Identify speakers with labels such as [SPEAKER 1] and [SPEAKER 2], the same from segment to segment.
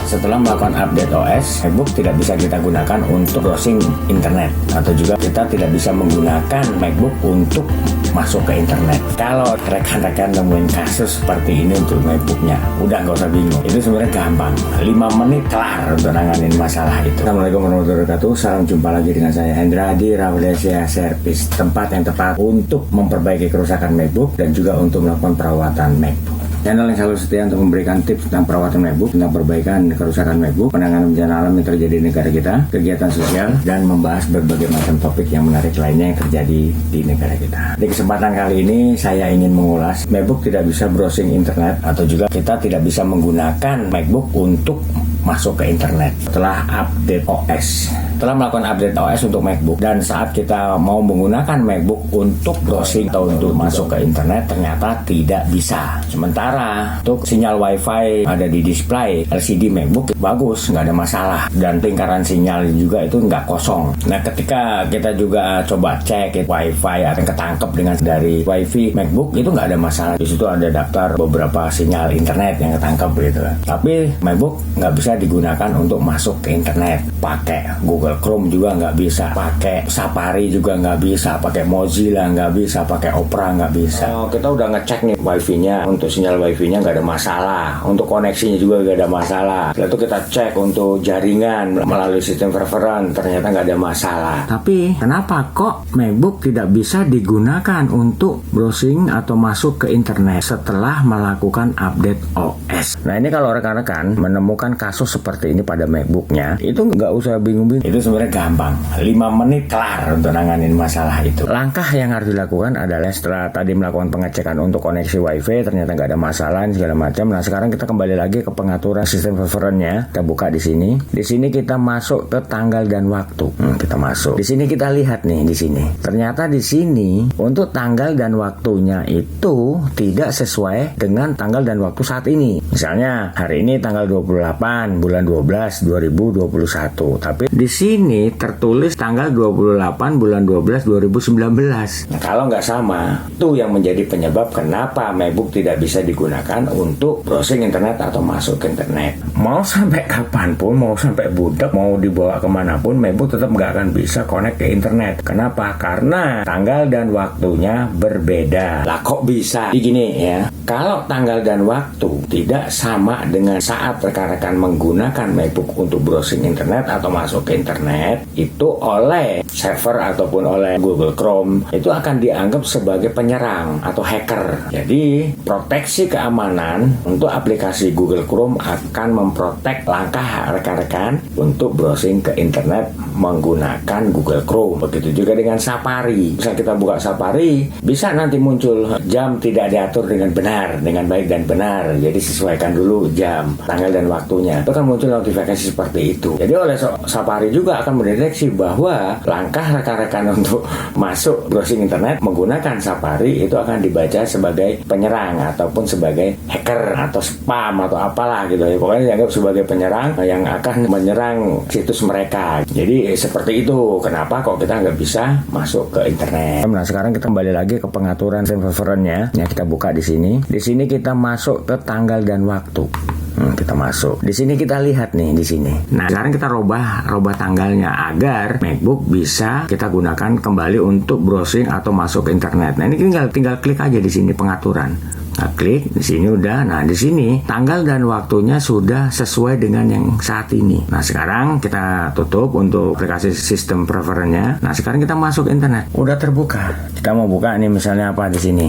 [SPEAKER 1] Setelah melakukan update OS, MacBook tidak bisa kita gunakan untuk browsing internet, atau juga kita tidak bisa menggunakan MacBook untuk masuk ke internet. Kalau rekan-rekan nemuin kasus seperti ini untuk MacBooknya, udah nggak usah bingung. Itu sebenarnya gampang. 5 menit kelar untuk nanganin masalah itu. Assalamualaikum warahmatullahi wabarakatuh. Salam jumpa lagi dengan saya Hendra di Rafflesia Service, tempat yang tepat untuk memperbaiki kerusakan MacBook dan juga untuk melakukan perawatan MacBook. Channel yang selalu setia untuk memberikan tips tentang perawatan MacBook, tentang perbaikan kerusakan MacBook, penanganan bencana alam yang terjadi di negara kita, kegiatan sosial, dan membahas berbagai macam topik yang menarik lainnya yang terjadi di negara kita. Di kesempatan kali ini saya ingin mengulas MacBook tidak bisa browsing internet, atau juga kita tidak bisa menggunakan MacBook untuk masuk ke internet setelah update OS. Setelah melakukan update OS untuk MacBook dan saat kita mau menggunakan MacBook untuk browsing atau untuk masuk ke internet, ternyata tidak bisa. Sementara untuk sinyal WiFi ada di display LCD MacBook bagus, nggak ada masalah, dan lingkaran sinyal juga itu nggak kosong. Nah, ketika kita juga coba cek WiFi akan ketangkep dengan dari WiFi MacBook, itu nggak ada masalah. Di situ ada daftar beberapa sinyal internet yang ketangkep gitu. Tapi MacBook nggak bisa digunakan untuk masuk ke internet. Pakai Google Chrome juga nggak bisa, pakai Safari juga nggak bisa, pakai Mozilla nggak bisa, pakai Opera nggak bisa. Kita udah ngecek nih WiFi-nya, untuk sinyal WiFi-nya nggak ada masalah, untuk koneksinya juga nggak ada masalah. Lalu kita cek untuk jaringan melalui sistem preference, ternyata nggak ada masalah. Tapi kenapa kok MacBook tidak bisa digunakan untuk browsing atau masuk ke internet setelah melakukan update OS? Nah, ini kalau rekan-rekan menemukan kasus seperti ini pada MacBooknya, itu nggak usah bingung-bingung. Itu sebenarnya gampang. 5 menit kelar untuk nanganin masalah itu. Langkah yang harus dilakukan adalah setelah tadi melakukan pengecekan untuk koneksi WiFi, ternyata nggak ada masalah segala macam. Nah, sekarang kita kembali lagi ke pengaturan sistem preference-nya. Kita buka di sini. Di sini kita masuk ke tanggal dan waktu. Kita masuk. Di sini kita lihat nih di sini. Ternyata di sini untuk tanggal dan waktunya itu tidak sesuai dengan tanggal dan waktu saat ini. Misalnya hari ini tanggal 28 bulan 12 2021. Tapi di sini tertulis tanggal 28 bulan 12 2019. Nah, kalau nggak sama, itu yang menjadi penyebab kenapa MacBook tidak bisa digunakan untuk browsing internet atau masuk ke internet. Mau sampai kapanpun, mau sampai budak, mau dibawa kemanapun, MacBook tetap nggak akan bisa connect ke internet. Kenapa? Karena tanggal dan waktunya berbeda. Lah kok bisa? Begini ya, kalau tanggal dan waktu tidak sama dengan saat rekan-rekan menggunakan MacBook untuk browsing internet atau masuk ke internet, itu oleh server ataupun oleh Google Chrome itu akan dianggap sebagai penyerang atau hacker. Jadi proteksi keamanan untuk aplikasi Google Chrome akan memprotek langkah rekan-rekan untuk browsing ke internet menggunakan Google Chrome. Begitu juga dengan Safari. Bisa kita buka Safari, bisa nanti muncul jam tidak diatur dengan benar, dengan baik dan benar. Jadi sesuaikan dulu jam, tanggal dan waktunya. Itu kan muncul notifikasi seperti itu. Jadi oleh Safari juga akan mendeteksi bahwa langkah rekan-rekan untuk masuk browsing internet menggunakan Safari itu akan dibaca sebagai penyerang ataupun sebagai hacker atau spam atau apalah gitu ya. Pokoknya dianggap sebagai penyerang yang akan menyerang situs mereka. Jadi seperti itu. Kenapa kok kita nggak bisa masuk ke internet? Nah, sekarang kita kembali lagi ke pengaturan sistem preference-nya. Ya, kita buka di sini. Di sini kita masuk ke tanggal dan waktu. Kita masuk. Di sini kita lihat nih di sini. Nah, sekarang kita robah tanggalnya agar MacBook bisa kita gunakan kembali untuk browsing atau masuk ke internet. Nah, ini tinggal klik aja di sini pengaturan. Nah, klik di sini udah. Nah, di sini tanggal dan waktunya sudah sesuai dengan yang saat ini. Nah, sekarang kita tutup untuk aplikasi sistem preference-nya. Nah, sekarang kita masuk internet. Udah terbuka. Kita mau buka nih misalnya apa di sini.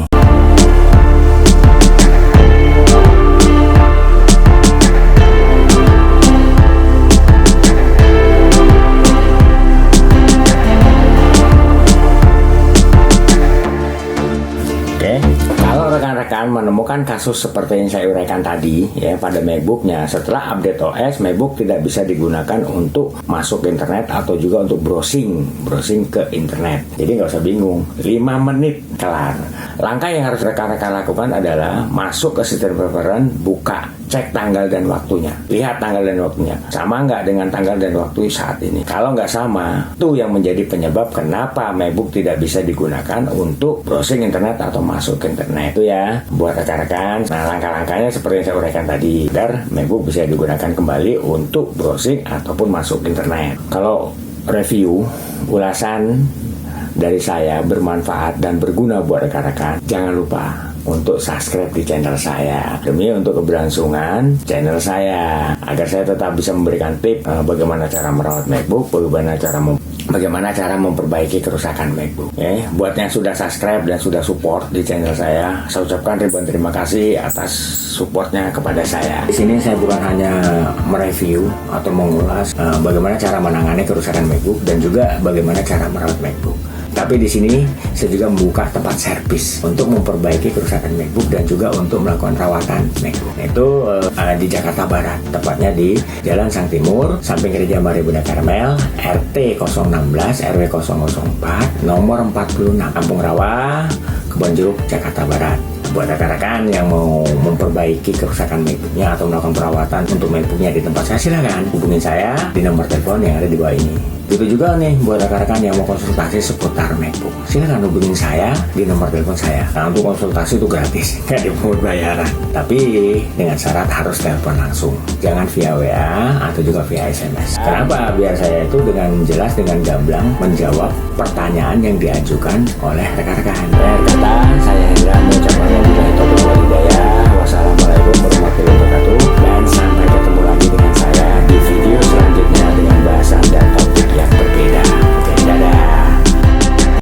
[SPEAKER 1] Rekan-rekan menemukan kasus seperti yang saya uraikan tadi ya pada MacBooknya, setelah update OS MacBook tidak bisa digunakan untuk masuk ke internet atau juga untuk browsing ke internet. Jadi nggak usah bingung, 5 menit kelar. Langkah yang harus rekan-rekan lakukan adalah masuk ke sistem preference, buka cek tanggal dan waktunya. Lihat tanggal dan waktunya. Sama nggak dengan tanggal dan waktu saat ini? Kalau nggak sama, itu yang menjadi penyebab kenapa MacBook tidak bisa digunakan untuk browsing internet atau masuk ke internet. Itu ya, buat rekan-rekan. Nah, langkah-langkahnya seperti yang saya uraikan tadi, agar MacBook bisa digunakan kembali untuk browsing ataupun masuk internet. Kalau review, ulasan dari saya bermanfaat dan berguna buat rekan-rekan, jangan lupa untuk subscribe di channel saya demi untuk keberlangsungan channel saya, agar saya tetap bisa memberikan tips bagaimana cara merawat MacBook, bagaimana cara memperbaiki kerusakan MacBook. Buat yang sudah subscribe dan sudah support di channel saya ucapkan ribuan terima kasih atas supportnya kepada saya. Di sini saya bukan hanya mereview atau mengulas bagaimana cara menangani kerusakan MacBook dan juga bagaimana cara merawat MacBook. Tapi di sini saya juga membuka tempat servis untuk memperbaiki kerusakan MacBook dan juga untuk melakukan perawatan MacBook. Itu di Jakarta Barat, tepatnya di Jalan Sang Timur, samping Gereja Maria Bunda Karmel, RT 016 RW 004, nomor 46, Kampung Rawa, Kebonjeruk, Jakarta Barat. Buat rekan-rekan yang mau memperbaiki kerusakan MacBooknya atau melakukan perawatan untuk MacBooknya di tempat saya, silakan hubungin saya di nomor telepon yang ada di bawah ini. Itu juga nih buat rekan-rekan yang mau konsultasi seputar MacBook, silakan hubungin saya di nomor telepon saya. Nah, untuk konsultasi itu gratis, nggak dipungut bayaran. Tapi dengan syarat harus telepon langsung, jangan via WA atau juga via SMS. Kenapa? Biar saya itu dengan jelas, dengan gamblang menjawab pertanyaan yang diajukan oleh rekan-rekan. Saya Hendra mengucapkan wabillahi taufiq wal hidayah. Wassalamualaikum